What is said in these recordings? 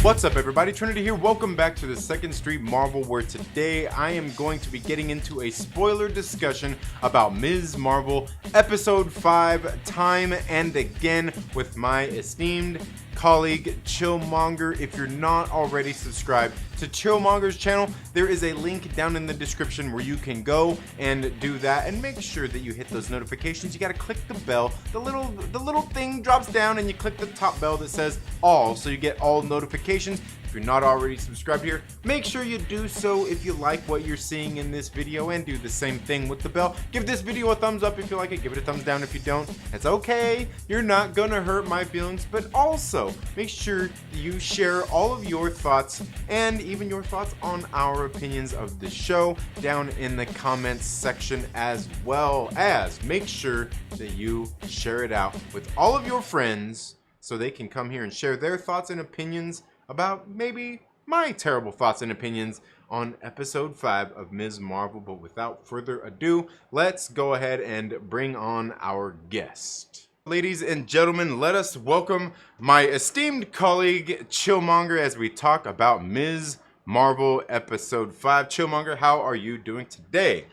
What's up, everybody? Trinity here. Welcome back to the Second Street Marvel, where today I am going to be getting into a spoiler discussion about Ms. Marvel Episode 5, Time and Again, with my esteemed colleague Chillmonger. If you're not already subscribed to Chillmonger's channel, there is a link down in the description where you can go and do that, and make sure that you hit those notifications. You got to click the bell. The little thing drops down and you click the top bell that says all, so you get all notifications. If you're not already subscribed here, make sure you do so if you like what you're seeing in this video, and do the same thing with the bell. Give this video a thumbs up if you like it, give it a thumbs down if you don't. It's okay, you're not gonna hurt my feelings, but also make sure you share all of your thoughts and even your thoughts on our opinions of the show down in the comments section, as well as make sure that you share it out with all of your friends so they can come here and share their thoughts and opinions about maybe my terrible thoughts and opinions on episode 5 of Ms. Marvel. But without further ado, let's go ahead and bring on our guest. Ladies and gentlemen, let us welcome my esteemed colleague Chillmonger as we talk about Ms. Marvel episode 5. Chillmonger, how are you doing today?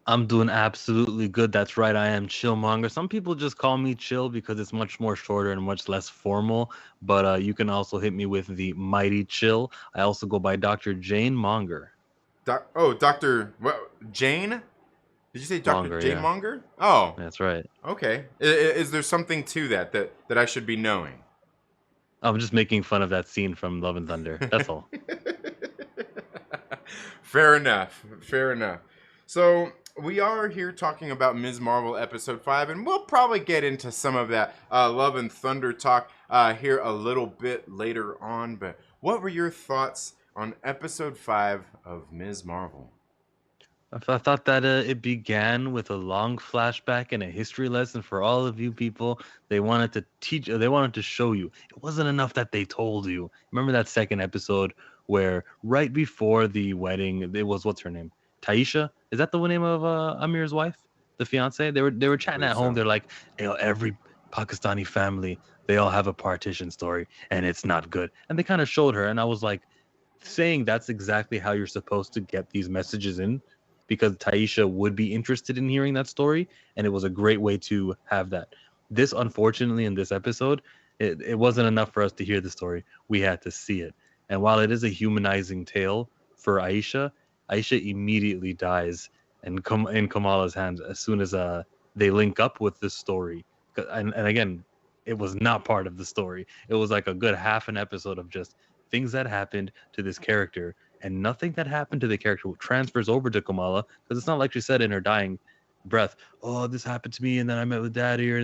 I'm doing absolutely good. That's right. I am Chillmonger. Some people just call me Chill because it's much more shorter and much less formal. But you can also hit me with the Mighty Chill. I also go by Dr. Jane Monger. Dr. Jane? Did you say Dr. Monger, Jane yeah. Monger? Oh, That's right. okay. Is there something to that I should be knowing? I'm just making fun of that scene from Love and Thunder. That's all. Fair enough. Fair enough. So we are here talking about Ms. Marvel episode 5, and we'll probably get into some of that Love and Thunder talk here a little bit later on. But what were your thoughts on episode 5 of Ms. Marvel? I thought that it began with a long flashback and a history lesson for all of you people. They wanted to they wanted to show you. It wasn't enough that they told you. Remember that second episode where right before the wedding, it was, what's her name? Taisha? Is that the name of Amir's wife? The fiance? They were chatting at home. So. They're like, every Pakistani family, they all have a partition story, and it's not good. And they kind of showed her, and I was like, saying that's exactly how you're supposed to get these messages in, because Taisha would be interested in hearing that story, and it was a great way to have that. This, unfortunately, in this episode, it wasn't enough for us to hear the story. We had to see it. And while it is a humanizing tale for Aisha immediately dies in Kamala's hands as soon as they link up with the story. And again, it was not part of the story. It was like a good half an episode of just things that happened to this character, and nothing that happened to the character transfers over to Kamala, because it's not like she said in her dying breath, oh, this happened to me and then I met with daddy, or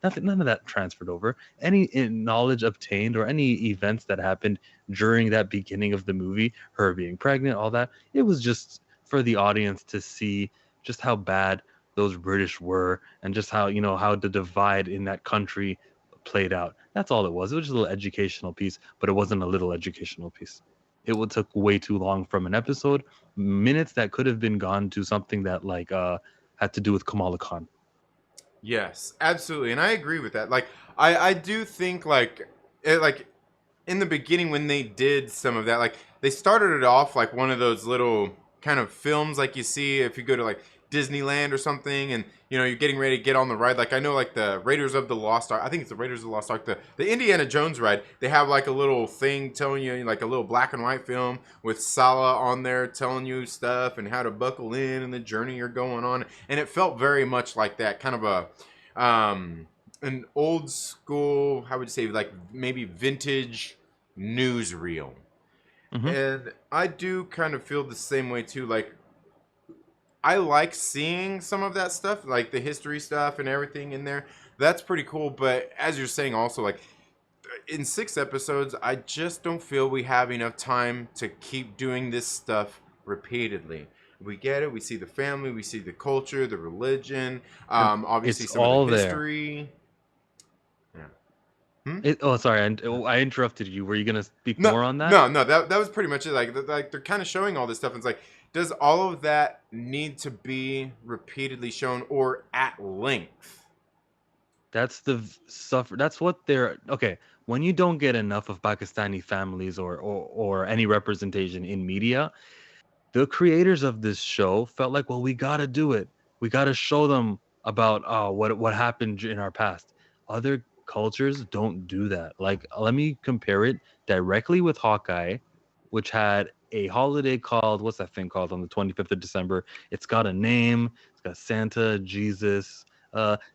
nothing. None of that transferred over. Any knowledge obtained or any events that happened during that beginning of the movie, her being pregnant, all that, it was just for the audience to see just how bad those British were, and just how how the divide in that country played out. That's all it was. It was just a little educational piece, but it wasn't a little educational piece. It would took way too long from an episode, minutes that could have been gone to something that had to do with Kamala Khan. Yes, absolutely, and I agree with that. Like, I do think like in the beginning when they did some of that, like they started it off like one of those little kind of films like you see if you go to like Disneyland or something, and you're getting ready to get on the ride. Like I know like the Raiders of the Lost Ark, I think it's the Raiders of the Lost Ark, the Indiana Jones ride, they have like a little thing telling you, like a little black and white film with Salah on there telling you stuff and how to buckle in and the journey you're going on. And it felt very much like that, kind of a an old school, how would you say, like maybe vintage newsreel. Mm-hmm. And I do kind of feel the same way too. Like I like seeing some of that stuff, like the history stuff and everything in there. That's pretty cool. But as you're saying also, like in 6 episodes, I just don't feel we have enough time to keep doing this stuff repeatedly. We get it. We see the family. We see the culture, the religion, obviously It's some all of the there. history. Sorry, I interrupted you. Were you gonna speak more on that? No, that was pretty much it. Like they're kind of showing all this stuff. And it's like, does all of that need to be repeatedly shown or at length? That's the suffer. That's what they're okay. When you don't get enough of Pakistani families or any representation in media, the creators of this show felt like, well, we gotta do it. We gotta show them about what happened in our past. Other cultures don't do that. Like, let me compare it directly with Hawkeye, which had a holiday called what's that thing called on the 25th of December? It's got a name. It's got Santa, Jesus,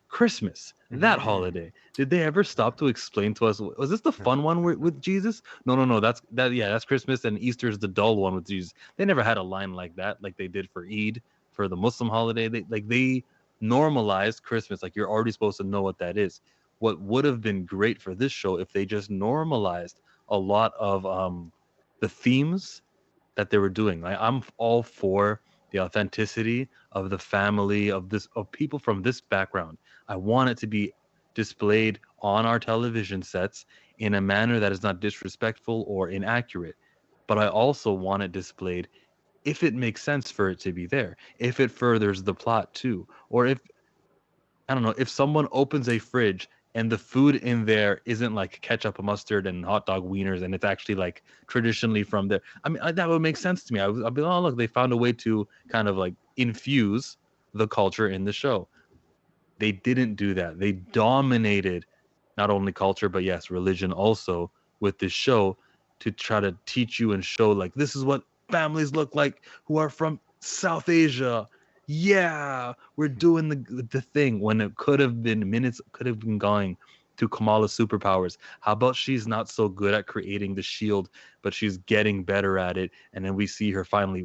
Christmas. That Mhm. holiday. Did they ever stop to explain to us? Was this the fun one with Jesus? No, no, no. That's that. Yeah, that's Christmas, and Easter is the dull one with Jesus. They never had a line like that, like they did for Eid, for the Muslim holiday. They normalized Christmas. Like you're already supposed to know what that is. What would have been great for this show if they just normalized a lot of the themes that they were doing. Like I'm all for the authenticity of the family of people from this background. I want it to be displayed on our television sets in a manner that is not disrespectful or inaccurate. But I also want it displayed if it makes sense for it to be there, if it furthers the plot too, or if I don't know, if someone opens a fridge and the food in there isn't like ketchup, mustard, and hot dog wieners, and it's actually like traditionally from there. I mean, that would make sense to me. I'd be, oh, look, they found a way to kind of like infuse the culture in the show. They didn't do that. They dominated not only culture, but yes, religion also with this show to try to teach you and show like this is what families look like who are from South Asia. Yeah, we're doing the thing when it could have been minutes, could have been going to Kamala's superpowers. How about she's not so good at creating the shield, but she's getting better at it. And then we see her finally,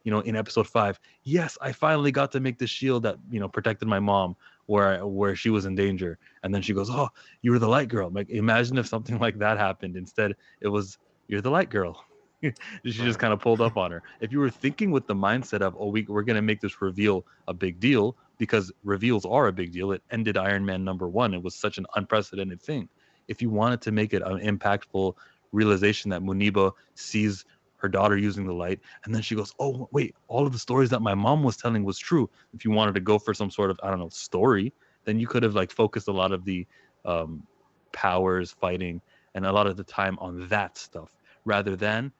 in episode 5. Yes, I finally got to make the shield that protected my mom where she was in danger, and then she goes, "Oh, you were the light girl." Like, imagine if something like that happened. Instead, it was, "You're the light girl." She just Right. kind of pulled up on her. If you were thinking with the mindset of, "Oh, we're gonna make this reveal a big deal," because reveals are a big deal. It ended Iron Man #1. It was such an unprecedented thing. If you wanted to make it an impactful realization that Muniba sees her daughter using the light, and then she goes, "Oh, wait, all of the stories that my mom was telling was true." If you wanted to go for some sort of, I don't know, story, then you could have like focused a lot of the um, powers fighting and a lot of the time on that stuff rather than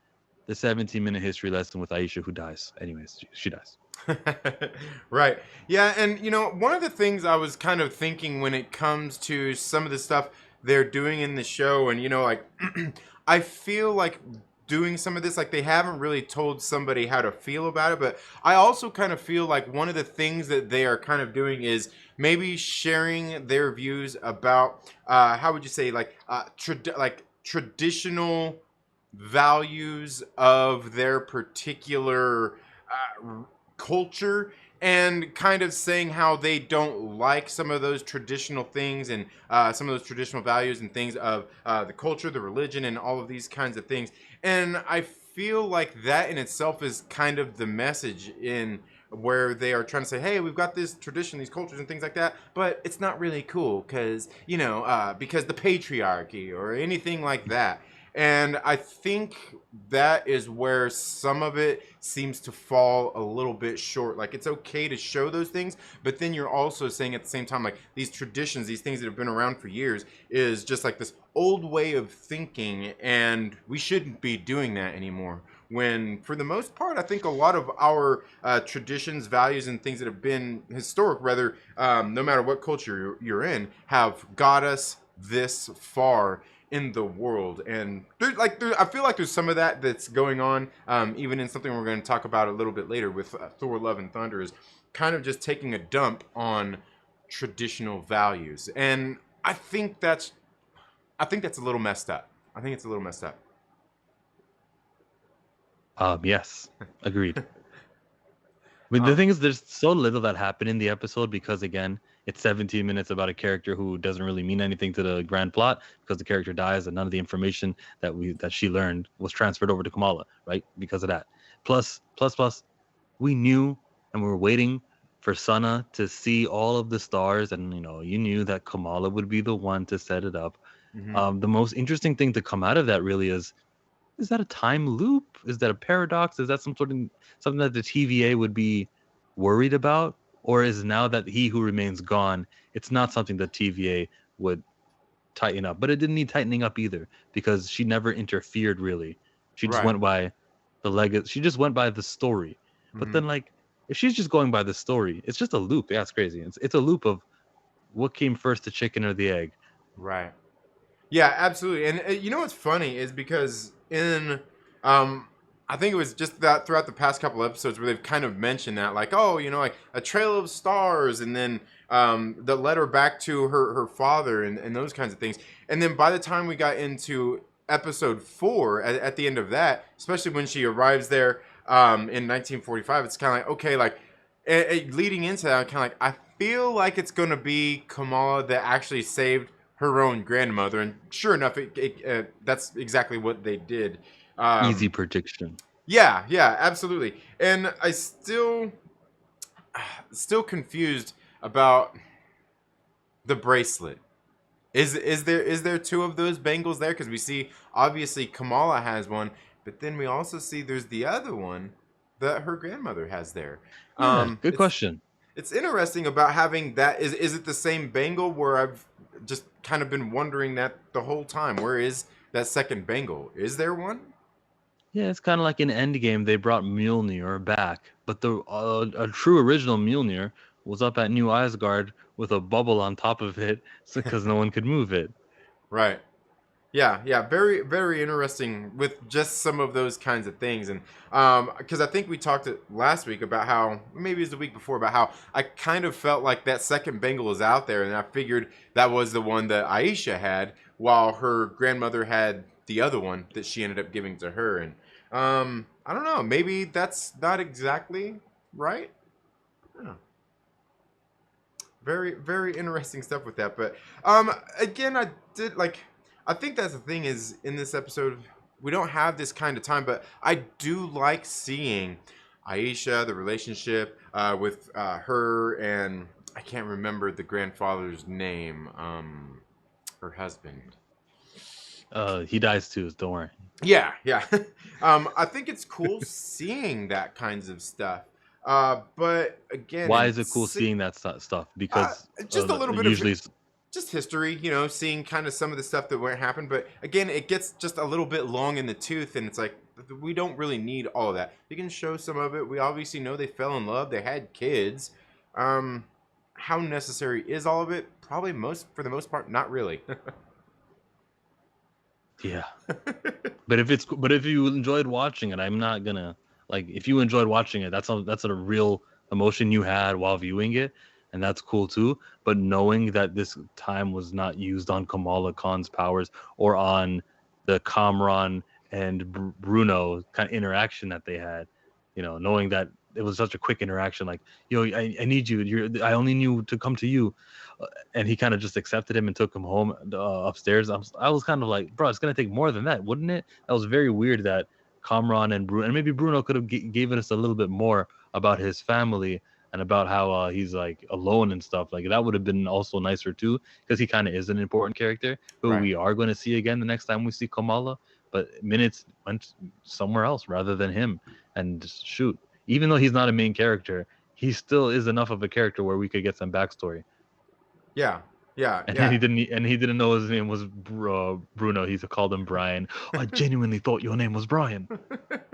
the 17-minute history lesson with Aisha who dies. Anyways, she dies. Right. Yeah, and one of the things I was kind of thinking when it comes to some of the stuff they're doing in the show, and like I feel like doing some of this, like they haven't really told somebody how to feel about it, but I also kind of feel like one of the things that they are kind of doing is maybe sharing their views about how would you say, like traditional values of their particular culture, and kind of saying how they don't like some of those traditional things, and some of those traditional values and things of the culture, the religion, and all of these kinds of things. And I feel like that in itself is kind of the message in where they are trying to say, hey, we've got this tradition, these cultures and things like that, but it's not really cool because because the patriarchy or anything like that. And I think that is where some of it seems to fall a little bit short. Like, it's okay to show those things, but then you're also saying at the same time, like, these traditions, these things that have been around for years, is just like this old way of thinking, and we shouldn't be doing that anymore. When, for the most part, I think a lot of our traditions, values, and things that have been historic, rather, no matter what culture you're in, have got us this far in the world. And I feel like there's some of that that's going on, even in something we're going to talk about a little bit later with Thor: Love and Thunder, is kind of just taking a dump on traditional values. And I think that's a little messed up. I think it's a little messed up. Yes, agreed. I mean, the um, thing is, there's so little that happened in the episode because, again, it's 17 minutes about a character who doesn't really mean anything to the grand plot because the character dies and none of the information that she learned was transferred over to Kamala, right? Because of that. Plus, we knew and we were waiting for Sana to see all of the stars, and you knew that Kamala would be the one to set it up. mhm. The most interesting thing to come out of that really is that a time loop? Is that a paradox? Is that something that the TVA would be worried about? or is now that He Who Remains gone, it's not something that TVA would tighten up. But it didn't need tightening up either because she never interfered really. She just Right. went by the legacy. She just went by the story. But Hmm. then like if she's just going by the story, it's just a loop. Yeah, it's crazy. It's a loop of what came first, the chicken or the egg. Right. Yeah, absolutely. And you know what's funny is because um, I think it was just that throughout the past couple episodes where they've kind of mentioned that, like, oh, like a trail of stars, and then the letter back to her father, and those kinds of things. And then by the time we got into episode 4, at the end of that, especially when she arrives there in 1945, it's kind of like, okay, like leading into that, I'm kind of like, I feel like it's going to be Kamala that actually saved her own grandmother, and sure enough, that's exactly what they did. Easy Um, prediction. yeah, absolutely. And I still confused about the bracelet. Is there two of those bangles there? Because we see obviously Kamala has one, but then we also see there's the other one that her grandmother has there. Yeah, good It's question. it's interesting about having that. Is it the same bangle? Where I've just kind of been wondering that the whole time. Where is that second bangle? Is there one? Yeah, it's kind of like in Endgame, they brought Mjolnir back, but the a true original Mjolnir was up at New Isgard with a bubble on top of it, because no one could move it. Right. Yeah, very, very interesting with just some of those kinds of things, and because I think we talked last week about how, maybe it was the week before, about how I kind of felt like that second bangle was out there, and I figured that was the one that Aisha had, while her grandmother had the other one that she ended up giving to her, and I don't know, maybe that's not exactly right. Yeah. Very, very interesting stuff with that. But again, I think that's the thing is in this episode we don't have this kind of time, but I do like seeing Aisha, the relationship with her and I can't remember the grandfather's name, her husband. He dies too. Don't worry. Yeah. I think it's cool seeing that kinds of stuff. But again, Why is it cool seeing that stuff? uh, Because just a little bit of usually, just history, seeing kind of some of the stuff that went happen. But again, it gets just a little bit long in the tooth, and it's like we don't really need all of that. You can show some of it. We obviously know they fell in love, they had kids. Um, how necessary is all of it? Probably for the most part, not really. yeah. But if you enjoyed watching it, I'm not gonna like if you enjoyed watching it, that's a real emotion you had while viewing it, and that's cool too. But knowing that this time was not used on Kamala Khan's powers or on the Kamran and Bruno kind of interaction that they had, knowing that it was such a quick interaction, like, I need you. I only knew to come to you, and he kind of just accepted him and took him home upstairs. I was kind of like, bro, it's gonna take more than that, wouldn't it? That was very weird that Kamran and Bruno, and maybe Bruno could have given us a little bit more about his family and about how he's like alone and stuff. Like that would have been also nicer too, because he kind of is an important character who Right. we are going to see again the next time we see Kamala. But minutes went somewhere else rather than him. And shoot, even though he's not a main character, he still is enough of a character where we could get some backstory. Yeah. Yeah. And Yeah. he didn't know his name was Bruno. He called him Brian. I genuinely thought your name was Brian. That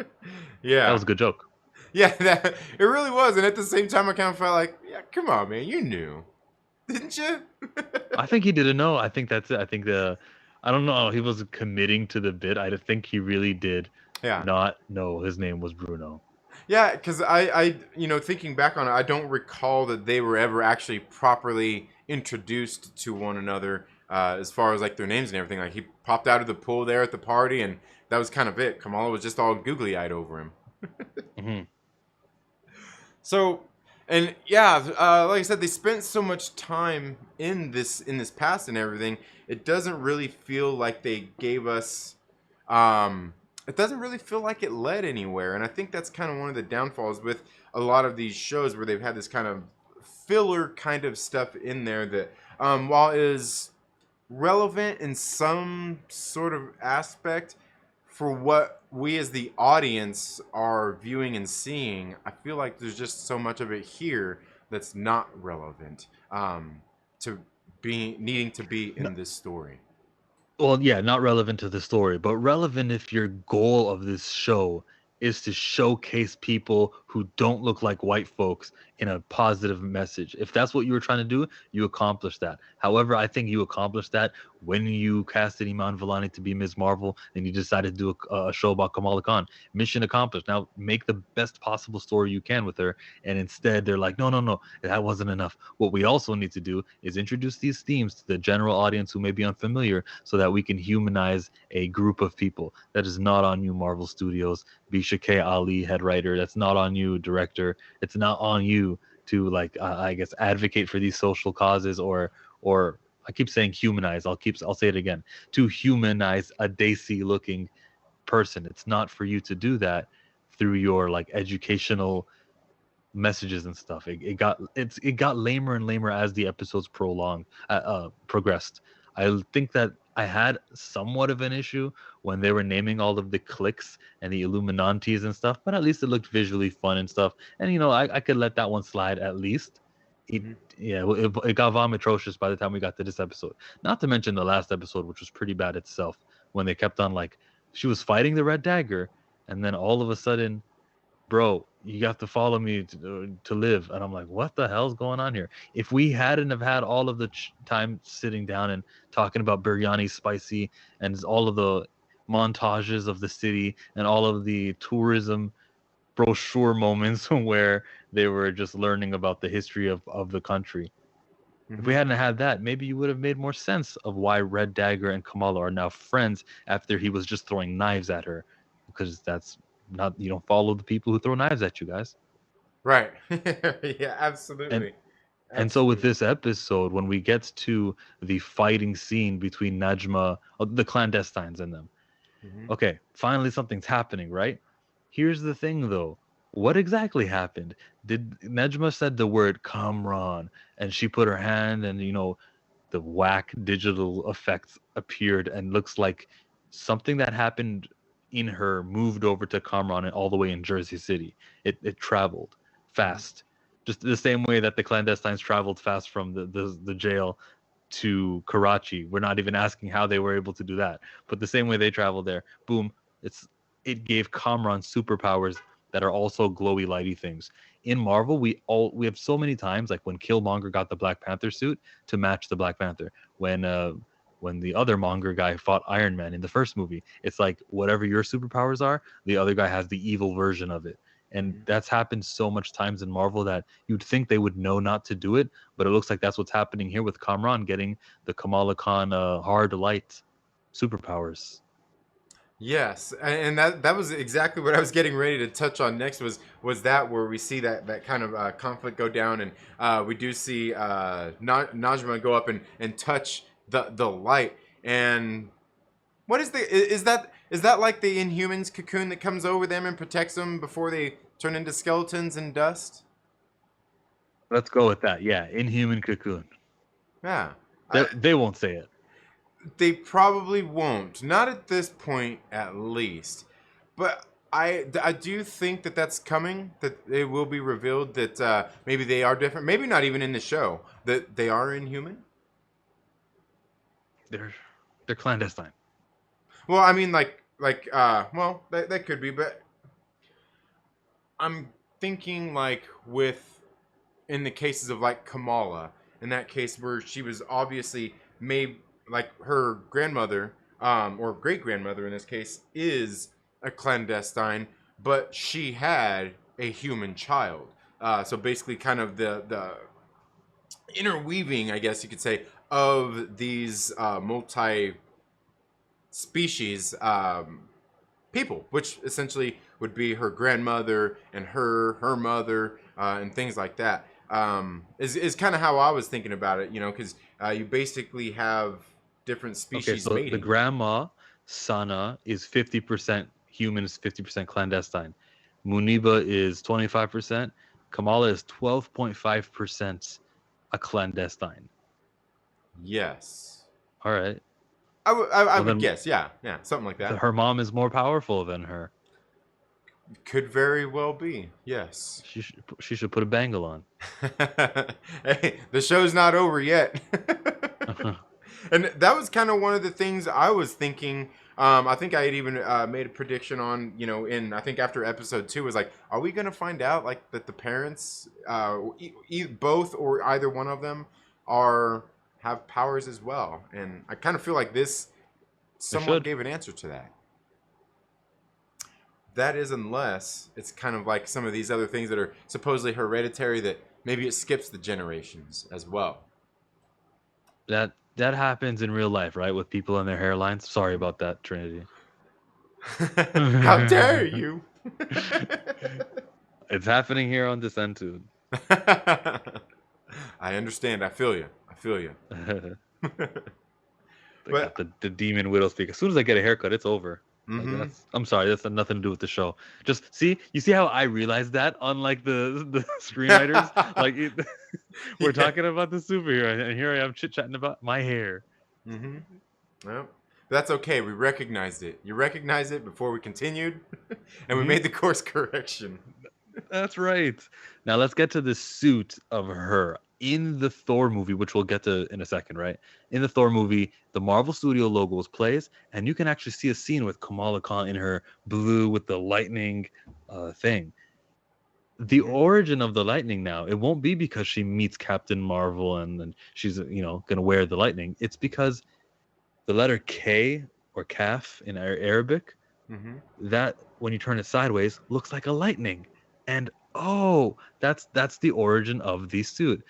Yeah. was a good joke. Yeah. It really was, and at the same time, I kind of felt like, yeah, come on, man, you knew, didn't you? I think he didn't know. I think that's it. I don't know. He was committing to the bit. I think he really did Yeah. not know his name was Bruno. Yeah, because thinking back on it, I don't recall that they were ever actually properly introduced to one another, as far as like their names and everything. Like he popped out of the pool there at the party, and that was kind of it. Kamala was just all googly eyed over him. Hmm. So, and yeah, like I said, they spent so much time in this past and everything. It doesn't really feel like they gave us. It doesn't really feel like it led anywhere, and I think that's kind of one of the downfalls with a lot of these shows where they've had this kind of filler kind of stuff in there that, while is relevant in some sort of aspect for what we as the audience are viewing and seeing, I feel like there's just so much of it here that's not relevant to being needing to be No, in this story? well, yeah, not relevant to the story, but relevant if your goal of this show is to showcase people who don't look like white folks in a positive message. If that's what you were trying to do, you accomplished that. However, I think you accomplished that when you casted Iman Vellani to be Ms. Marvel and you decided to do a show about Kamala Khan. Mission accomplished. Now make the best possible story you can with her. And instead, they're like, no, no, no, that wasn't enough. What we also need to do is introduce these themes to the general audience who may be unfamiliar so that we can humanize a group of people. That is not on you, Marvel Studios. Bisha K. Ali, head writer. That's not on you, director. It's not on you to like, I guess, advocate for these social causes or I keep saying humanize. I'll say it again. To humanize a Daisy looking person. It's not for you to do that through your like educational messages and stuff. It got lamer and lamer as the episodes progressed. I think that I had somewhat of an issue when they were naming all of the cliques and the Illuminantes and stuff, but at least it looked visually fun and stuff. And I could let that one slide at least. It Mm-hmm. Yeah, it got vomitrocious by the time we got to this episode. Not to mention the last episode, which was pretty bad itself, when they kept on like she was fighting the Red Dagger, and then all of a sudden, bro, you have to follow me to live. And I'm like, what the hell's going on here? If we hadn't have had all of the time sitting down and talking about biryani spicy and all of the montages of the city and all of the tourism brochure moments where they were just learning about the history of the country. If we Mm-hmm. hadn't had that, maybe you would have made more sense of why Red Dagger and Kamala are now friends after he was just throwing knives at her. Because that's not, you don't follow the people who throw knives at you guys. Right. Yeah, And absolutely. and so with Absolutely. this episode, when we get to the fighting scene between Najma, the clandestines and them, Mm-hmm. okay, finally something's happening, right? Here's the thing though. What exactly happened? Did Najma said the word Kamran and she put her hand and the whack digital effects appeared and looks like something that happened in her moved over to Kamran and all the way in Jersey City. It traveled Mm-hmm. fast. Just the same way that the clandestines traveled fast from the jail to Karachi. We're not even asking how they were able to do that. But the same way they traveled there, boom, it gave Kamran superpowers that are also glowy lighty things. In Marvel, we have so many times like when Killmonger got the Black Panther suit to match the Black Panther. When the other Monger guy fought Iron Man in the first movie, it's like whatever your superpowers are, the other guy has the evil version of it. And Mm-hmm. that's happened so much times in Marvel that you'd think they would know not to do it, but it looks like that's what's happening here with Kamran getting the Kamala Khan hard light superpowers. Yes, and that was exactly what I was getting ready to touch on next was that where we see that kind of conflict go down, and we do see Najma go up and touch the light. And what is that like the Inhumans cocoon that comes over them and protects them before they turn into skeletons and dust? Let's go with that. Yeah, Inhuman Cocoon. Yeah, They won't say it. they probably won't. Not at this point, at least. But I do think that that's coming. That it will be revealed that maybe they are different. Maybe not even in the show that they are inhuman. They're they're clandestine. Well, I mean, well, that could be. But I'm thinking like with in the cases of like Kamala, in that case where she was obviously made like her grandmother, or great grandmother in this case, is a clandestine, but she had a human child. So basically, kind of the interweaving, I guess you could say, of these multi species people, which essentially would be her grandmother and her mother and things like that. Is kind of how I was thinking about it, because you basically have different Okay, species so the mating. grandma Sana is 50% human, is 50% clandestine. Muniba is 25%. Kamala is 12.5% a clandestine. Yes, All right. I Well would then, guess, yeah, something like that. her mom is more powerful than her. Could very well be. Yes. She should put a bangle on. Hey, the show's not over yet. And that was kind of one of the things I was thinking. I think I had even made a prediction on, in I think after episode 2 was like, are we gonna find out like that the parents, both or either one of them, have powers as well? And I kind of feel like this They somewhat should. gave an answer to that. That is, unless it's kind of like some of these other things that are supposedly hereditary that maybe it skips the generations as well. That happens in real life, right? With people and their hairlines. Sorry about that, Trinity. How dare you? It's happening here on this end too. I understand. I feel you. I feel you. They But got the demon widow speak. As soon as I get a haircut, it's over. Like mhm. I'm sorry, that's nothing to do with the show. Just you see how I realized that, unlike the screenwriters, like we're Yeah. talking about the superhero, and here I am chit chatting about my hair. Mhm. Well, that's okay. We recognized it. You recognized it before we continued, and we Hmm. made the course correction. That's right. Now let's get to the suit of her in the Thor movie, which we'll get to in a second, right? In the Thor movie, the Marvel Studio logos plays, and you can actually see a scene with Kamala Khan in her blue with the lightning thing. The Mhm. origin of the lightning now, it won't be because she meets Captain Marvel and then she's gonna wear the lightning. It's because the letter K or kaf in Arabic, Mhm. that when you turn it sideways looks like a lightning. And oh, that's the origin of the suit.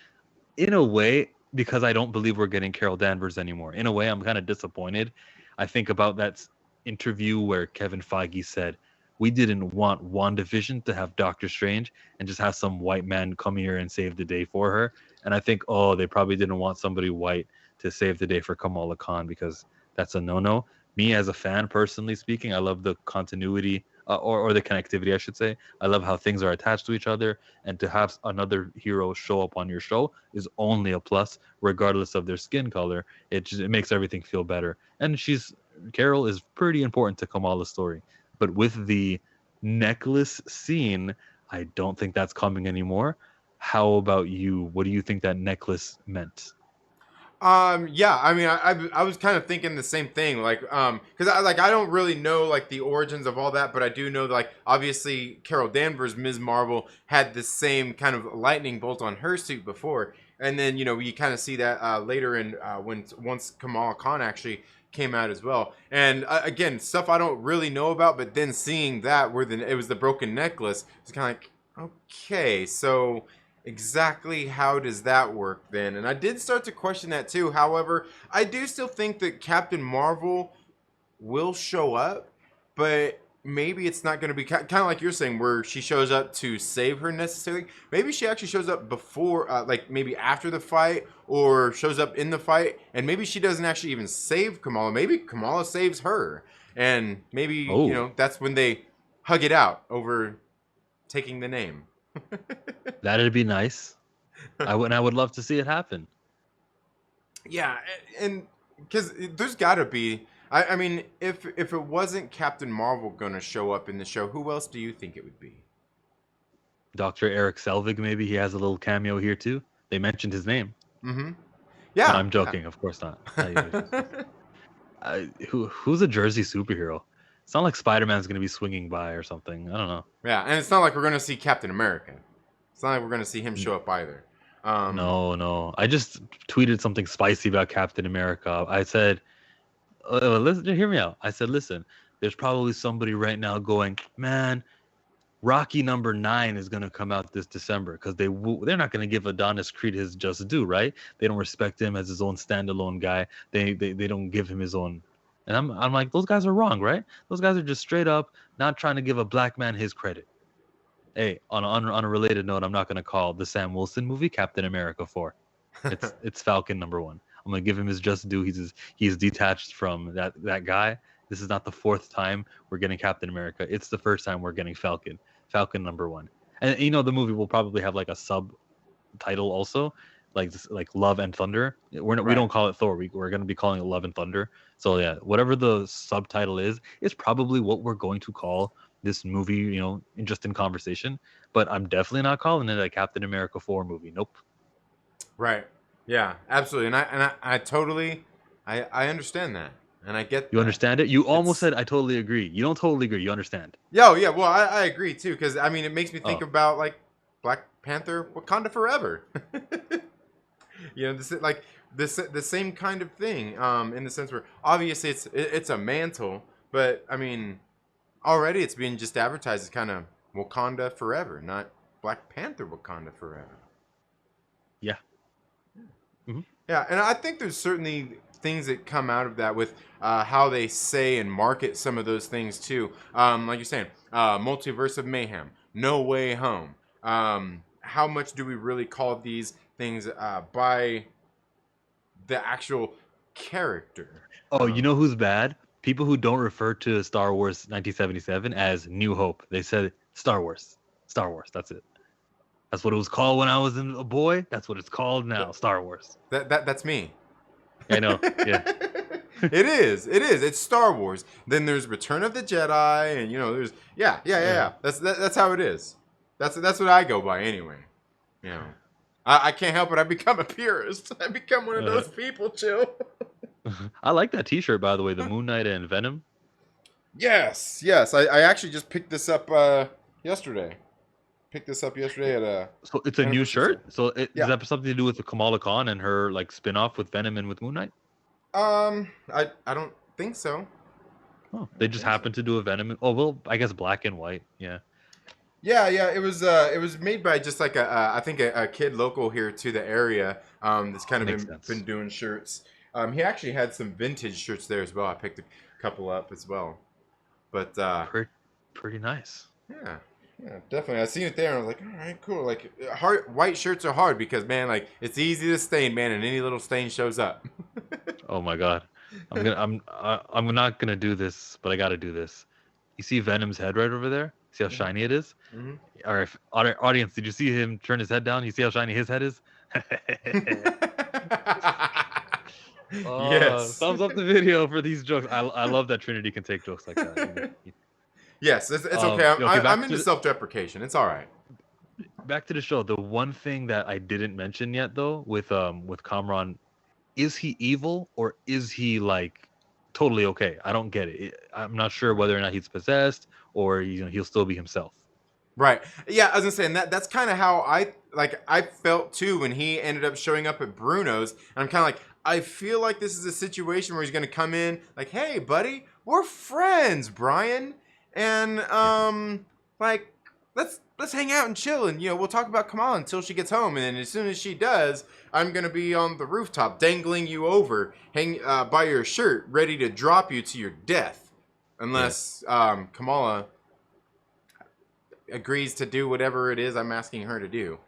In a way, because I don't believe we're getting Carol Danvers anymore. In a way, I'm kind of disappointed. I think about that interview where Kevin Feige said we didn't want WandaVision to have Doctor Strange and just have some white man come here and save the day for her. And I think, oh, they probably didn't want somebody white to save the day for Kamala Khan because that's a no-no. Me as a fan, personally speaking, I love the continuity, or the connectivity, I should say. I love how things are attached to each other, and to have another hero show up on your show is only a plus, regardless of their skin color. It makes everything feel better. And Carol is pretty important to Kamala's story. But with the necklace scene, I don't think that's coming anymore. How about you? What do you think that necklace meant? Yeah, I mean, I was kind of thinking the same thing, like, because I don't really know like the origins of all that, but I do know that, like, obviously Carol Danvers, Ms. Marvel, had the same kind of lightning bolt on her suit before, and then you kind of see that later in once Kamala Khan actually came out as well, and again, stuff I don't really know about, but then seeing that where it was the broken necklace, it's kind of like, okay, so exactly how does that work then? And I did start to question that too. However, I do still think that Captain Marvel will show up, but maybe it's not going to be kind of like you're saying, where she shows up to save her necessarily. Maybe she actually shows up before, like maybe after the fight, or shows up in the fight, and maybe she doesn't actually even save Kamala. Maybe Kamala saves her, and maybe Oh, that's when they hug it out over taking the name. that'd be nice. I would love to see it happen. Yeah, and because there's got to be. I mean, if it wasn't Captain Marvel gonna show up in the show, who else do you think it would be? Dr. Eric Selvig, maybe he has a little cameo here too. They mentioned his name. Mm-hmm. No, Yeah, I'm yeah. joking. Of course not. Who's a Jersey superhero? It's not like Spider-Man's gonna be swinging by or something. I don't know. Yeah, and it's not like we're gonna see Captain America. It's not like we're gonna see him show up either. No, no. I just tweeted something spicy about Captain America. I said, listen, hear me out. I said, listen, there's probably somebody right now going, man, Rocky number 9 is gonna come out this December because they're not gonna give Adonis Creed his just due, right? They don't respect him as his own standalone guy. They don't give him his own. And I'm like, those guys are wrong, right? Those guys are just straight up not trying to give a black man his credit. Hey, on a related note, I'm not gonna call the Sam Wilson movie Captain America 4. It's Falcon number 1. I'm gonna give him his just due. He's detached from that guy. This is not the fourth time we're getting Captain America. It's the first time we're getting Falcon number 1. And the movie will probably have like a subtitle also, like Love and Thunder. We right. don't call it Thor. We're gonna be calling it Love and Thunder. So yeah, whatever the subtitle is probably what we're going to call this movie, just in conversation. But I'm definitely not calling it a Captain America 4 movie. Nope. Right. Yeah, absolutely. And I totally I understand that. And I get You that. understand it? You almost It's said I totally agree. You don't totally agree. You understand. yeah, well, I agree too cuz I mean it makes me think Oh, about like Black Panther Wakanda Forever. This is like the same kind of thing in the sense where obviously it's a mantle, but I mean already it's being just advertised as kind of Wakanda Forever, not Black Panther Wakanda Forever. yeah. Hmm. Yeah, and I think there's certainly things that come out of that with how they say and market some of those things too. Like you're saying, Multiverse of Mayhem, No Way Home. How much do we really call these things by the actual character? Oh, you know who's bad? People who don't refer to Star Wars 1977 as New Hope. They said Star Wars. Star Wars. That's it. That's what it was called when I was a boy. That's what it's called now. Star Wars. That's me. I know. Yeah. It is. It is. It's Star Wars. Then there's Return of the Jedi, and there's yeah. That's how it is. That's what I go by anyway. I can't help it. I become a purist. I become one of those people. Chill. I like that T-shirt, by the way. The Moon Knight and Venom. Yes. I actually just picked this up yesterday. Picked this up yesterday at a. So it's a new shirt. So does Yeah. that have something to do with the Kamala Khan and her like spin-off with Venom and with Moon Knight? I don't think so. Oh, they just happened to do a Venom. Oh well, I guess black and white. Yeah. Yeah. It was made by just like I think a kid local here to the area. That's kind of Makes sense. been doing shirts. He actually had some vintage shirts there as well. I picked a couple up as well. But pretty nice. yeah, definitely. I seen it there and I was like, all right, cool. Like white shirts are hard because man, like it's easy to stain, man, and any little stain shows up. Oh my god. I'm not gonna do this, but I gotta do this. You see Venom's head right over there? See how shiny it is? Mm-hmm. All right, audience, did you see him turn his head down? You see how shiny his head is? Yes. Thumbs up the video for these jokes. I love that Trinity can take jokes like that. Yes, it's okay. I'm into self-deprecation. It's all right. Back to the show. The one thing that I didn't mention yet, though, with Kamran, is he evil or is he like totally okay? I don't get it. I'm not sure whether or not he's possessed or he'll still be himself. Right. Yeah, I was gonna say, and that's kind of how I felt too when he ended up showing up at Bruno's, and I'm kind of like, I feel like this is a situation where he's gonna come in like, hey, buddy, we're friends, Brian, and like let's hang out and chill, and we'll talk about Kamala until she gets home, and then as soon as she does, I'm gonna be on the rooftop dangling you over, by your shirt, ready to drop you to your death, unless Kamala agrees to do whatever it is I'm asking her to do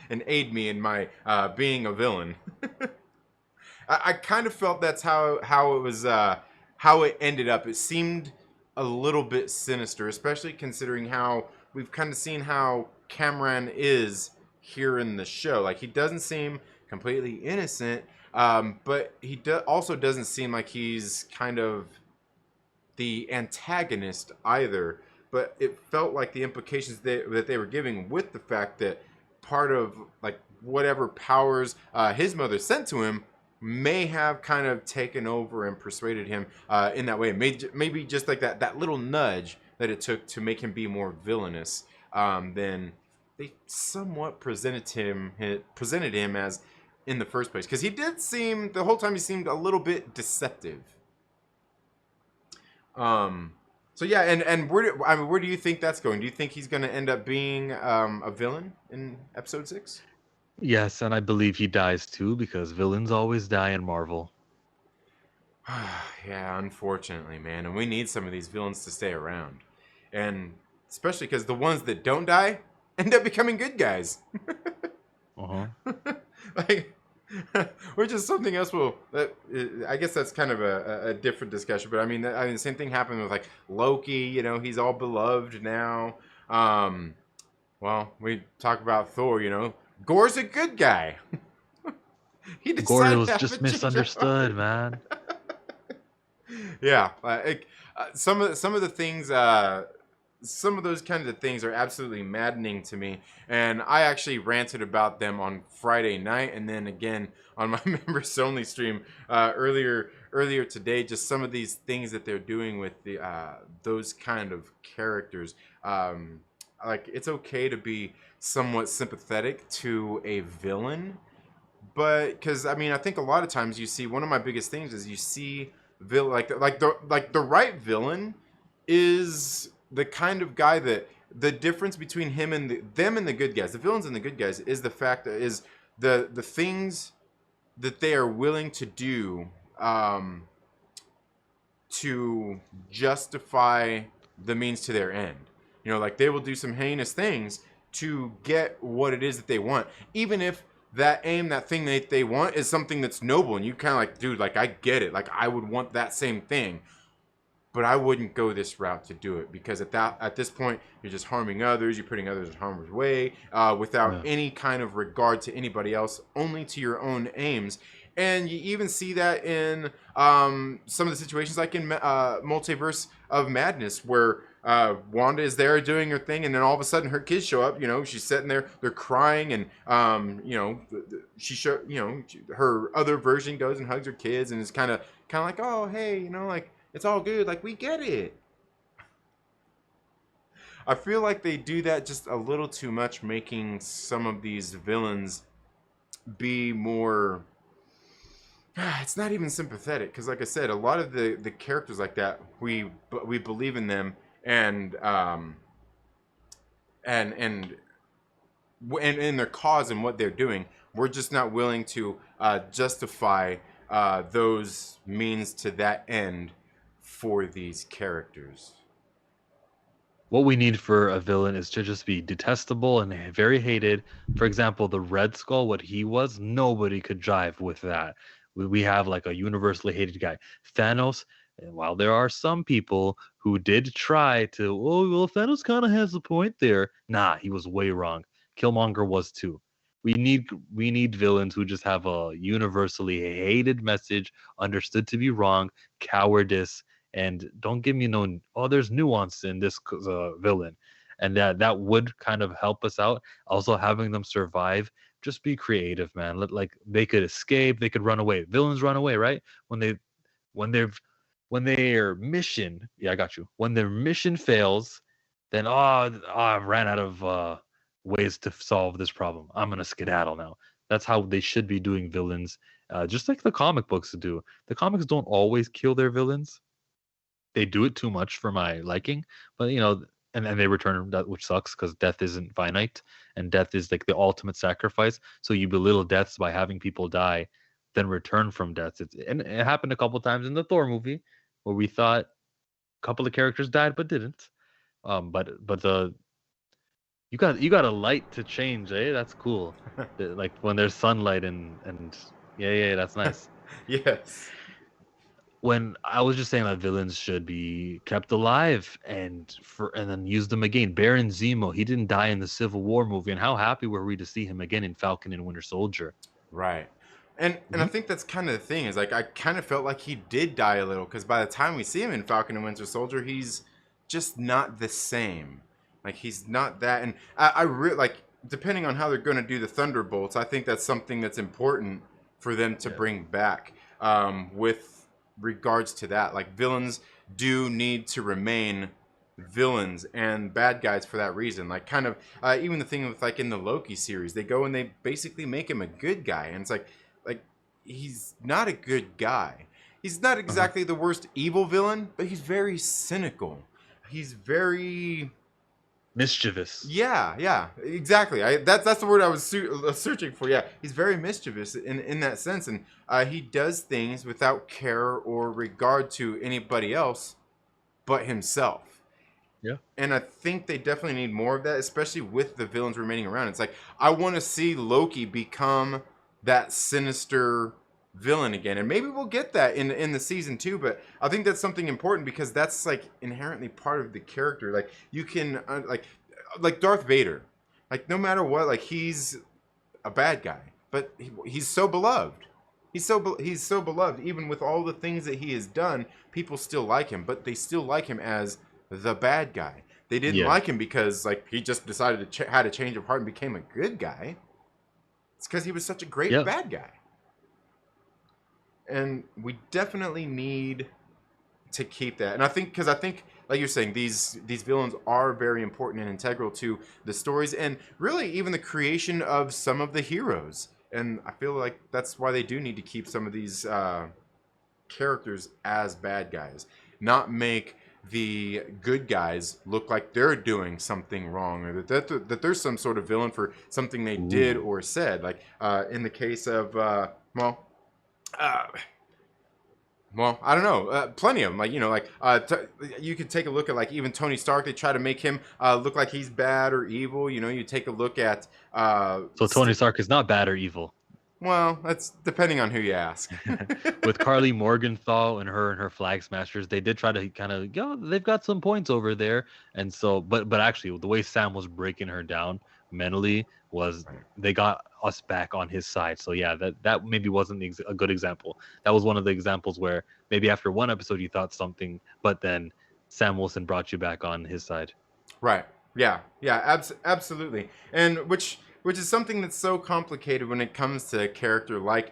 and aid me in my being a villain. I kind of felt that's how it was, how it ended up. It seemed a little bit sinister, especially considering how we've kind of seen how Cameron is here in the show. Like, he doesn't seem completely innocent, but he also doesn't seem like he's kind of the antagonist either. But it felt like the implications that they were giving with the fact that part of like whatever powers his mother sent to him may have kind of taken over and persuaded him in that way. Maybe just like that little nudge that it took to make him be more villainous than they somewhat presented him as in the first place. Because he did seem, the whole time he seemed a little bit deceptive. So yeah, and where do you think that's going? Do you think he's going to end up being a villain in episode 6? Yes, and I believe he dies too because villains always die in Marvel. Yeah, unfortunately, man, and we need some of these villains to stay around, and especially because the ones that don't die end up becoming good guys. Like, which is something else. I guess that's kind of a different discussion. But I mean, the same thing happened with like Loki. He's all beloved now. Well, we talk about Thor. Gore's a good guy. Gore was just misunderstood, man. Yeah, some of the things some of those kinds of things are absolutely maddening to me, and I actually ranted about them on Friday night, and then again on my members only stream earlier today. Just some of these things that they're doing with the those kind of characters. Like, it's okay to be somewhat sympathetic to a villain, but because I mean, I think a lot of times you see, one of my biggest things is you see the right villain is the kind of guy that the difference between him and them and the good guys, the villains and the good guys, is the fact that is the things that they are willing to do to justify the means to their end. You know, like, they will do some heinous things to get what it is that they want, even if that aim, that thing that they want, is something that's noble, and you kind of like, dude, like, I get it, like, I would want that same thing, but I wouldn't go this route to do it, because at this point you're just harming others, you're putting others in harm's way, without any kind of regard to anybody else, only to your own aims. And you even see that in some of the situations, like in Multiverse of Madness, where Wanda is there doing her thing, and then all of a sudden her kids show up. You know, she's sitting there, they're crying, and her other version goes and hugs her kids, and it's kind of like, oh, hey, like, it's all good, like, we get it. I feel like they do that just a little too much, making some of these villains be more. It's not even sympathetic, because, like I said, a lot of the characters like that, we believe in them, and in their cause and what they're doing. We're just not willing to justify those means to that end for these characters. What we need for a villain is to just be detestable and very hated. For example, the Red Skull, what he was, nobody could jive with that. We have like a universally hated guy. Thanos, and while there are some people who did try to, oh, well, Thanos kind of has a point there. Nah, he was way wrong. Killmonger was too. We need villains who just have a universally hated message, understood to be wrong, cowardice, and don't give me no, oh, there's nuance in this villain, and that would kind of help us out. Also, having them survive, just be creative, man. Like, they could escape, they could run away. Villains run away, right? When their mission, yeah, I got you. When their mission fails, then I ran out of ways to solve this problem. I'm gonna skedaddle now. That's how they should be doing villains, just like the comic books do. The comics don't always kill their villains. They do it too much for my liking, but and then they return that, which sucks because death isn't finite, and death is like the ultimate sacrifice. So you belittle deaths by having people die, then return from death. And it happened a couple times in the Thor movie where we thought a couple of characters died but didn't. But the you got a light to change, eh? That's cool. Like when there's sunlight and yeah, that's nice. Yes. When I was just saying that villains should be kept alive and then use them again. Baron Zemo, he didn't die in the Civil War movie, and how happy were we to see him again in Falcon and Winter Soldier? Right. And I think that's kind of the thing, is like, I kind of felt like he did die a little, because by the time we see him in Falcon and Winter Soldier, he's just not the same. Like, he's not that. And I really like, depending on how they're going to do the Thunderbolts, I think that's something that's important for them to bring back, with regards to that. Like, villains do need to remain villains and bad guys for that reason. Like, kind of even the thing with, like, in the Loki series, they go and they basically make him a good guy, and it's like he's not a good guy. He's not exactly the worst evil villain, but he's very cynical. He's very mischievous. Yeah, exactly. That's the word I was searching for. Yeah, he's very mischievous in that sense, and he does things without care or regard to anybody else but himself. Yeah. And I think they definitely need more of that, especially with the villains remaining around. It's like, I want to see Loki become that sinister villain again, and maybe we'll get that in the season 2, but I think that's something important, because that's like inherently part of the character. Like, you can like Darth Vader, like, no matter what, like, he's a bad guy, but he's so beloved. He's so beloved, even with all the things that he has done. People still like him, but they still like him as the bad guy. They didn't Yeah. like him because like he just decided to had a change of heart and became a good guy. It's because he was such a great Yep. bad guy. And we definitely need to keep that. And I think, like you're saying, these villains are very important and integral to the stories, and really even the creation of some of the heroes. And I feel like that's why they do need to keep some of these characters as bad guys, not make the good guys look like they're doing something wrong, or that there's some sort of villain for something they did Ooh. or said. Like in the case of well. Uh, well, I don't know. Plenty of them. Like, you could take a look at, like, even Tony Stark. They try to make him look like he's bad or evil. You take a look at. So Tony Stark is not bad or evil. Well, that's depending on who you ask. With Carly Morgenthau and her Flag Smashers, they did try to kind of they've got some points over there, and so but actually the way Sam was breaking her down mentally was they got us back on his side. So yeah, that maybe wasn't a good example. That was one of the examples where maybe after one episode you thought something, but then Sam Wilson brought you back on his side. Right. Yeah. Yeah. Absolutely. And which is something that's so complicated when it comes to a character like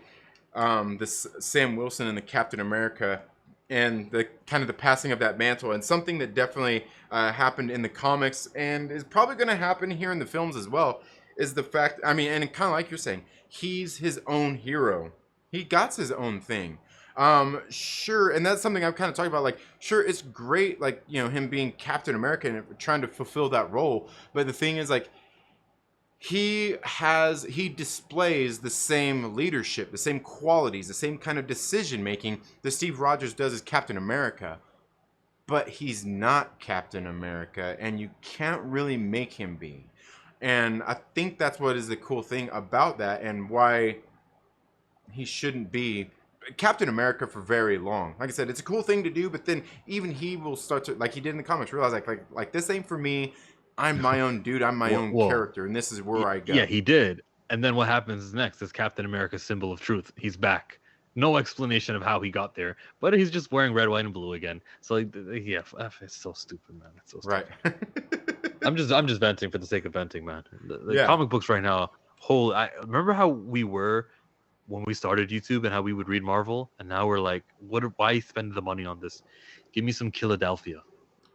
this Sam Wilson in the Captain America, and the kind of the passing of that mantle, and something that definitely happened in the comics and is probably going to happen here in the films as well, is the fact. I mean, and kind of like you're saying, he's his own hero. He got his own thing. Sure, and that's something I've kind of talked about. Like, sure, it's great, like, him being Captain America and trying to fulfill that role. But the thing is, like, he displays the same leadership, the same qualities, the same kind of decision making that Steve Rogers does as Captain America. But he's not Captain America, and you can't really make him be. And I think that's what is the cool thing about that, and why he shouldn't be Captain America for very long. Like I said, it's a cool thing to do, but then even he will start to, like he did in the comics, realize like this ain't for me. I'm my own dude. I'm my own character, and this is where I go. Yeah, he did. And then what happens next is Captain America's symbol of truth. He's back. No explanation of how he got there, but he's just wearing red, white, and blue again. So yeah, it's so stupid, man. It's so stupid. Right. I'm just venting for the sake of venting, man. The comic books right now. I remember how we were when we started YouTube and how we would read Marvel, and now we're like, why spend the money on this? Give me some Philadelphia.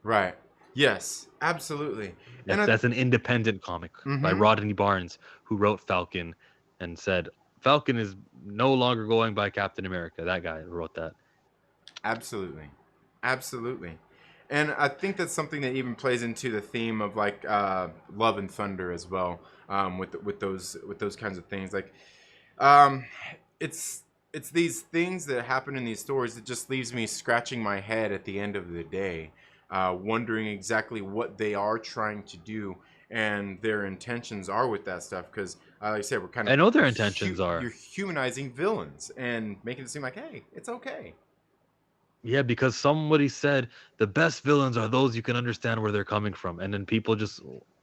Right. Yes, absolutely. That's an independent comic by Rodney Barnes, who wrote Falcon and said Falcon is no longer going by Captain America. That guy wrote that. Absolutely. And I think that's something that even plays into the theme of like Love and Thunder as well, with those kinds of things. Like, it's these things that happen in these stories that just leaves me scratching my head at the end of the day, wondering exactly what they are trying to do and their intentions are with that stuff. Because, like I said, we're kind of, I know their intentions are. You're humanizing villains and making it seem like, hey, it's okay. Yeah, because somebody said the best villains are those you can understand where they're coming from, and then people just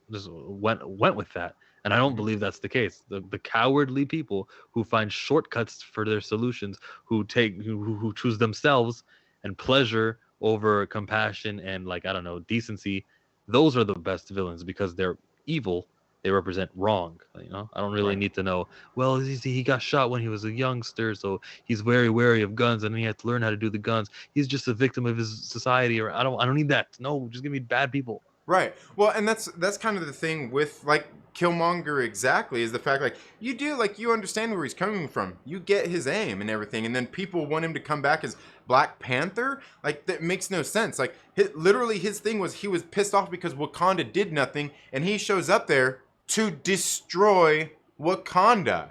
went with that. And I don't believe that's the case. The cowardly people who find shortcuts for their solutions, who choose themselves and pleasure over compassion and, like, I don't know, decency, those are the best villains because they're evil. They represent wrong. I don't really need to know. Well, he got shot when he was a youngster, so he's very wary of guns, and he had to learn how to do the guns. He's just a victim of his society, or I don't need that. No, just give me bad people. Right. Well, and that's kind of the thing with like Killmonger exactly, is the fact like you understand where he's coming from. You get his aim and everything, and then people want him to come back as Black Panther. Like, that makes no sense. Like, literally his thing was he was pissed off because Wakanda did nothing, and he shows up there to destroy Wakanda.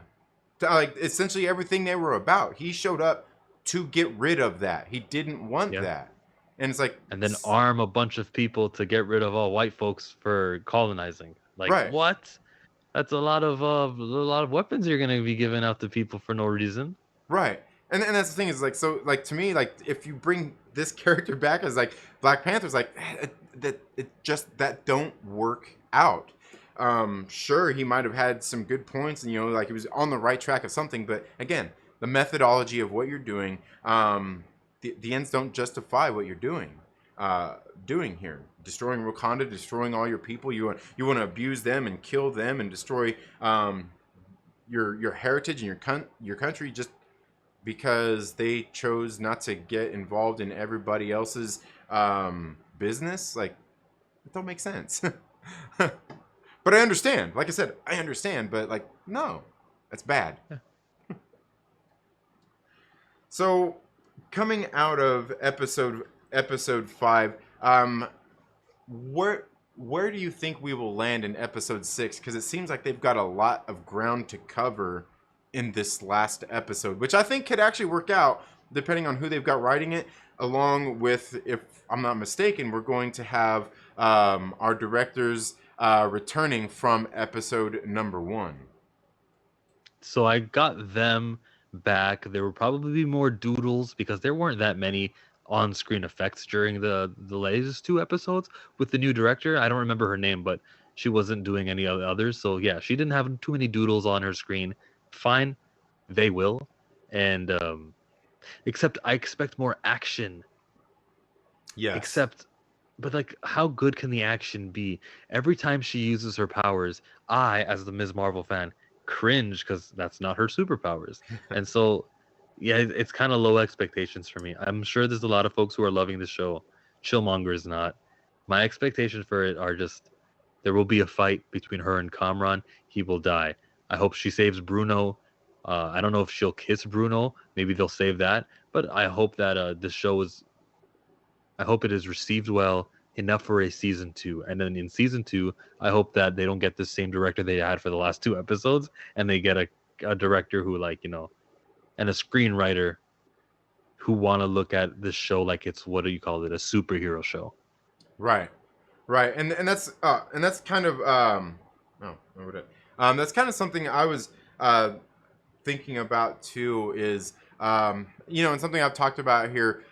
Like, essentially everything they were about. He showed up to get rid of that. He didn't want that. And it's like, and then arm a bunch of people to get rid of all white folks for colonizing. Like, what? That's a lot of weapons you're gonna be giving out to people for no reason. Right. And that's the thing is, like, so, like, to me, like, if you bring this character back as like Black Panther's, like, that don't work out. Sure, he might have had some good points, and like he was on the right track of something, but again, the methodology of what you're doing, the ends don't justify what you're doing. doing here. Destroying Wakanda, destroying all your people. You want to abuse them and kill them and destroy your heritage and your country just because they chose not to get involved in everybody else's business. Like, it don't make sense. But I understand. Like I said, I understand. But like, no, that's bad. Yeah. So, coming out of episode 5, where do you think we will land in episode 6? Because it seems like they've got a lot of ground to cover in this last episode, which I think could actually work out depending on who they've got writing it. Along with, if I'm not mistaken, we're going to have our directors returning from episode number 1. So I got them back. There will probably be more doodles because there weren't that many on-screen effects during the latest 2 episodes with the new director. I don't remember her name, but she wasn't doing any others. So yeah, she didn't have too many doodles on her screen. Fine, they will. And except I expect more action. Yes. But like, how good can the action be? Every time she uses her powers, I, as the Ms. Marvel fan, cringe because that's not her superpowers. And so, yeah, it's kind of low expectations for me. I'm sure there's a lot of folks who are loving the show. Chillmonger is not. My expectations for it are just there will be a fight between her and Kamran. He will die. I hope she saves Bruno. I don't know if she'll kiss Bruno. Maybe they'll save that. But I hope that the show is. I hope it is received well enough for a season 2. And then in season 2, I hope that they don't get the same director they had for the last 2 episodes, and they get a director who, like, you know, and a screenwriter who want to look at this show like it's, what do you call it, a superhero show. Right. And that's kind of that's kind of something I was thinking about too, is and something I've talked about here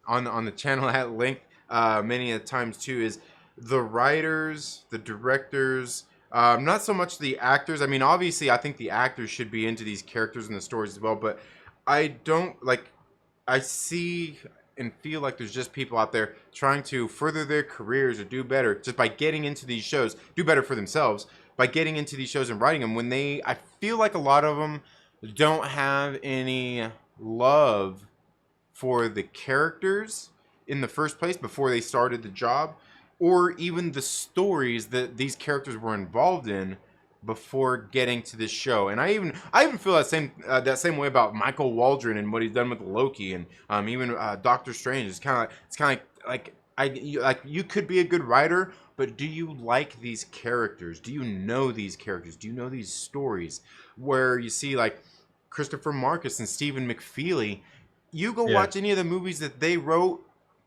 on the channel at length many a times too, is the writers, the directors, not so much the actors. I mean, obviously I think the actors should be into these characters and the stories as well, but I see and feel like there's just people out there trying to further their careers or do better just by getting into these shows, do better for themselves by getting into these shows and writing them, when I feel like a lot of them don't have any love for the characters in the first place before they started the job, or even the stories that these characters were involved in before getting to this show. And I even feel that same way about Michael Waldron and what he's done with Loki, and even Doctor Strange. It's kind of like you could be a good writer, but do you like these characters? Do you know these characters? Do you know these stories? Where you see like Christopher Marcus and Stephen McFeely, you go watch any of the movies that they wrote,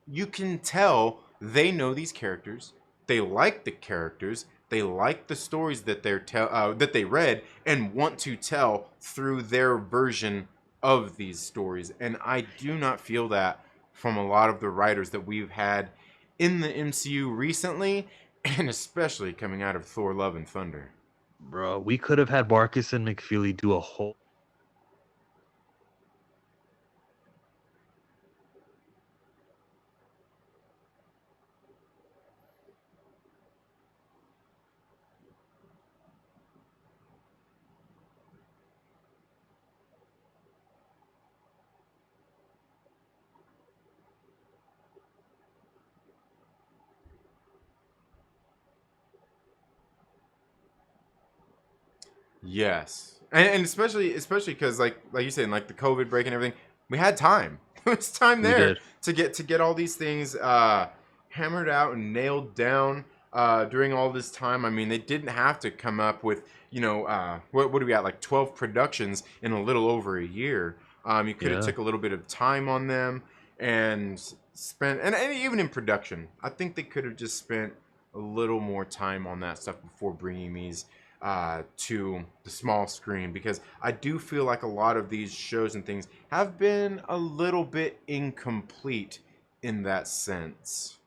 you can tell they know these characters. They like the characters. They like the stories that that they read and want to tell through their version of these stories. And I do not feel that from a lot of the writers that we've had in the MCU recently, and especially coming out of Thor: Love and Thunder. Bro, we could have had Marcus and McFeely do a whole. Yes, and especially because like you said, like the COVID break and everything, we had time. There was time there to get all these things hammered out and nailed down during all this time. I mean, they didn't have to come up with what do we got, like 12 productions in a little over a year. You could have took a little bit of time on them and spent, and even in production, I think they could have just spent a little more time on that stuff before bringing these to the small screen, because I do feel like a lot of these shows and things have been a little bit incomplete in that sense.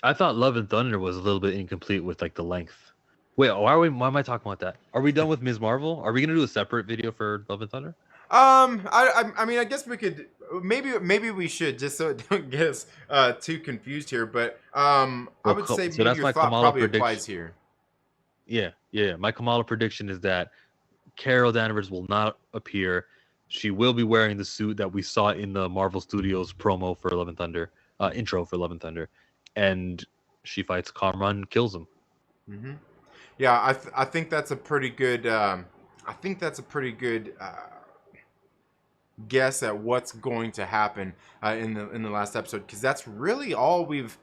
I thought Love and Thunder was a little bit incomplete with like the length. Wait, why am I talking about that? Are we done with Ms. Marvel? Are we gonna do a separate video for Love and Thunder? I mean, I guess we could maybe we should, just so it don't get us too confused here. But I Well, would say so maybe that's your my thought Kamala probably prediction. applies here. Yeah. My Kamala prediction is that Carol Danvers will not appear. She will be wearing the suit that we saw in the Marvel Studios promo for Love and Thunder, intro for Love and Thunder, and she fights Kamran and kills him. Hmm. Yeah, I think that's a pretty good. I think that's a pretty good guess at what's going to happen in the last episode, because that's really all we've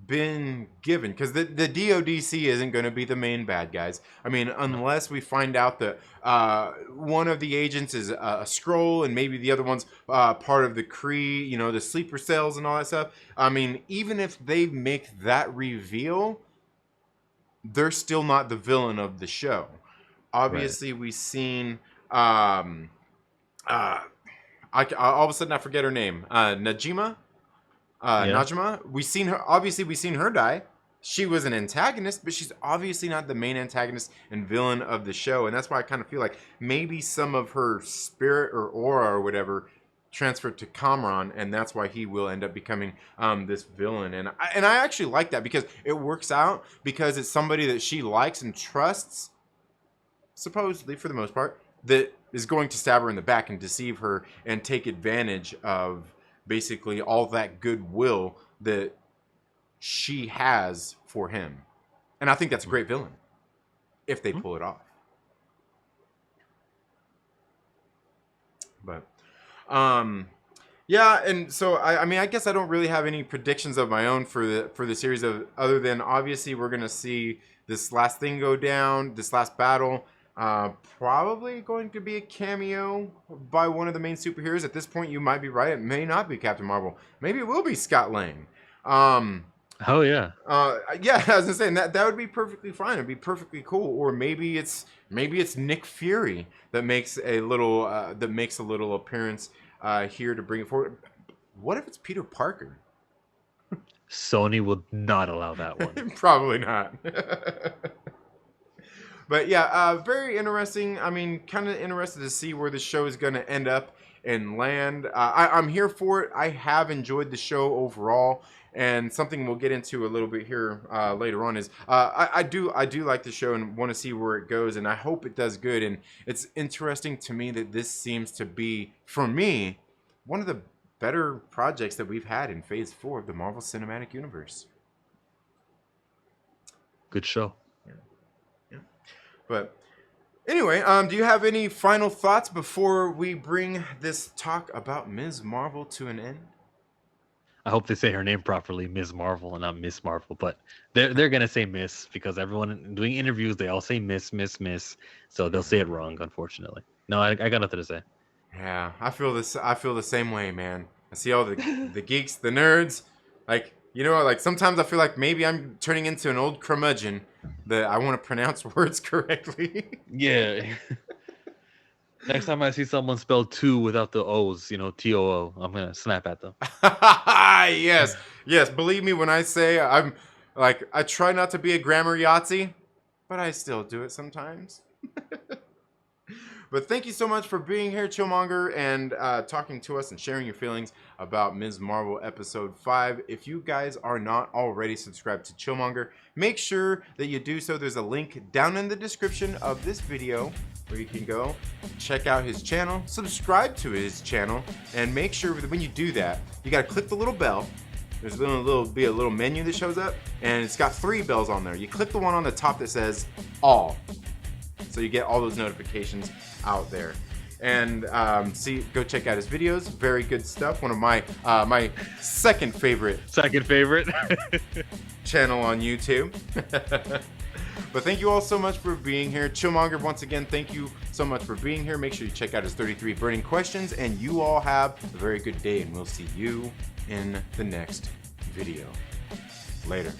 been given, because the DODC isn't going to be the main bad guys. I mean, unless we find out that one of the agents is a Skrull and maybe the other one's part of the Kree, you know, the sleeper cells and all that stuff. I mean, even if they make that reveal, they're still not the villain of the show. Obviously, we've seen I all of a sudden I forget her name. Najima. Najma. We've seen her. Obviously, we've seen her die. She was an antagonist, but she's obviously not the main antagonist and villain of the show, and that's why I kind of feel like maybe some of her spirit or aura or whatever transferred to Kamran, and that's why he will end up becoming this villain. And I actually like that, because it works out, because it's somebody that she likes and trusts, supposedly for the most part, that is going to stab her in the back and deceive her and take advantage of basically all that goodwill that she has for him. And I think that's a great villain if they pull it off. But yeah, and so I mean, I guess I don't really have any predictions of my own for the series, of other than obviously we're gonna see this last thing go down, this last battle. Probably going to be a cameo by one of the main superheroes. At this point, you might be right. It may not be Captain Marvel. Maybe it will be Scott Lang. Oh yeah. Yeah, I was gonna say that would be perfectly fine. It'd be perfectly cool. Or maybe it's Nick Fury that makes a little appearance here to bring it forward. What if it's Peter Parker? Sony would not allow that one. Probably not. But yeah, very interesting. I mean, kind of interested to see where the show is going to end up and land. I'm here for it. I have enjoyed the show overall, and something we'll get into a little bit here later on is I do like the show and want to see where it goes, and I hope it does good. And it's interesting to me that this seems to be, for me, one of the better projects that we've had in Phase 4 of the Marvel Cinematic Universe. Good show. But anyway, do you have any final thoughts before we bring this talk about Ms. Marvel to an end? I hope they say her name properly, Ms. Marvel, and not Miss Marvel. But they're gonna say Miss, because everyone doing interviews, they all say Miss. So they'll say it wrong, unfortunately. No, I got nothing to say. Yeah, I feel the same way, man. I see all the geeks, the nerds, like, you know, like sometimes I feel like maybe I'm turning into an old curmudgeon that I want to pronounce words correctly. Yeah. Next time I see someone spell two without the O's, you know, TOO, I'm gonna snap at them. Yes. Believe me when I say I'm like, I try not to be a grammar Yahtzee, but I still do it sometimes. But thank you so much for being here, Chillmonger, and talking to us and sharing your feelings about Ms. Marvel Episode 5. If you guys are not already subscribed to Chillmonger, make sure that you do so. There's a link down in the description of this video where you can go check out his channel, subscribe to his channel, and make sure that when you do that, you got to click the little bell. There's be a little menu that shows up, and it's got 3 bells on there. You click the one on the top that says all, so you get all those notifications out there. And go check out his videos. Very good stuff. One of my my second favorite channel on YouTube. But thank you all so much for being here. Chillmonger, once again, thank you so much for being here. Make sure you check out his 33 burning questions, and you all have a very good day, and we'll see you in the next video. Later.